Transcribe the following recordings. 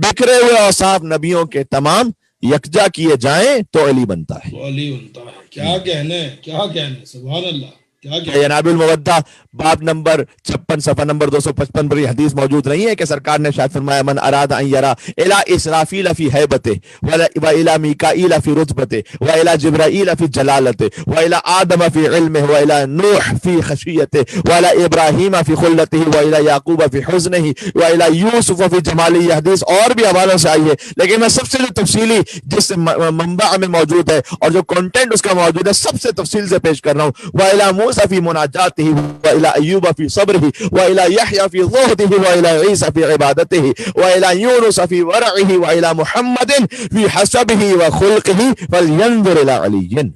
बिखरे हुए औसाफ नबियों के तमाम यकजा किए जाएं तो अली बनता है। अली बनता है। क्या कहने, क्या कहने, सुभान अल्लाह, क्या कहने। जनाबुल मुवद्दा बाब नंबर 56 सफ़ा नंबर 255 पर हदीस मौजूद नहीं है कि सरकार ने शायद फरमाया मन अराद अन यरा इला इसराफील फी हैबते व इला मीकाईल फी रुतबते व इला जिब्राईल फी जलालते व इला आदम फी इल्मिhi व इला नूह फी खशियते व इला इब्राहीम फी खुल्लतिही व इला याकूब फी हुज़्निही व इला यूसुफ फी जमालिही। हदीस और भी हवालों से आई है, लेकिन मैं सबसे जो तफसीली जिस मंबा में मौजूद है और जो कंटेंट उसका मौजूद है सबसे तफसील से पेश कर रहा हूँ। व इला मूसा फी मुनाजातिही व इला अय्यूब फी सब्रिही व इला यहया फी ज़ुहदिही व इला ईसा फी इबादतिही व इला यूनुस फी वरइही व इला मुहम्मदिन फी हसबिही व खुल्क़िही फलयंजुर इला अलीय्यिन।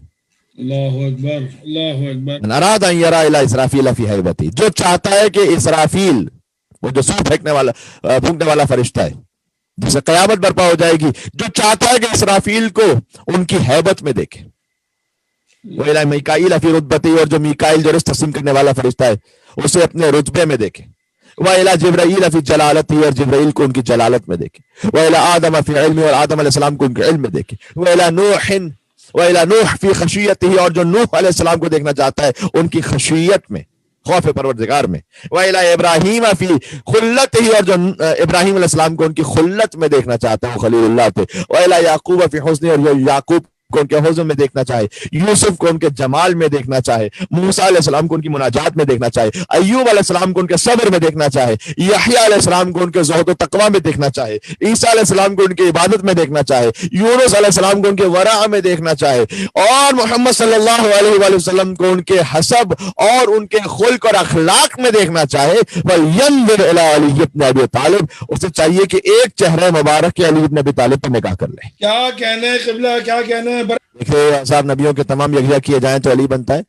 अल्लाहु अकबर, अल्लाहु अकबर। मन अराद अन यरा इला इसराफील फी हैबती, जो चाहता है कि इसराफील, वो जो सूर फूंकने वाला फरिश्ता है जिसे कयामत बर्पा हो जाएगी, जो चाहता है कि इसराफील को उनकी हैबत में देखे, वो इला मीकाईल फी रुतबती, और जो मीकाईल जो रिज़्क़ तक़सीम करने वाला फरिश्ता है उसे अपने रुतबे में देखे। व इला जिब्राईल फी जलालती, और जिब्राईल को उनकी जलालत में देखे। व इला आदम फी इल्मी, और आदम अलैहिस्सलाम को उनके इल्म में देखे। व इला नूहिन व इला नूह फी खशियतिही, और जो नूह अलैहिस्सलाम को देखना चाहता है उनकी खशियत में, खौफ परवरदिगार में। व इला इब्राहीम फी खुल्लतिही, और जो इब्राहीम अलैहिस्सलाम को उनकी खुल्लत में देखना चाहता है, वो खलीलुल्लाह थे। व इला याकूब फी हुस्नी, और जो याकूब को उनके हुज़्न में देखना चाहे, यूसुफ को उनके जमाल में देखना चाहे, मूसा अलैहिस्सलाम को उनकी मुनाजात में देखना चाहे, अय्यूब अलैहिस्सलाम को उनके सब्र में देखना चाहे, यहया अलैहिस्सलाम को उनके ज़ुहद व तक़वा में देखना चाहे, ईसा अलैहिस्सलाम को उनकी इबादत में देखना चाहे, यूनुस अलैहिस्सलाम को उनके वरा में देखना चाहे, और मोहम्मद सल्लल्लाहु अलैहि वसल्लम को उनके हसब और उनके खुल्क और अखलाक में देखना चाहे, फलयंजुर इला अली इब्न अबी तालिब, उसे चाहिए कि एक चेहरे मुबारक के अली इब्न अबी तालिब पर निगाह कर ले। क्या कहने क़िबला, क्या कहने। देखिए साहब, नबियों के तमाम यकजा किए जाएं तो अली बनता है।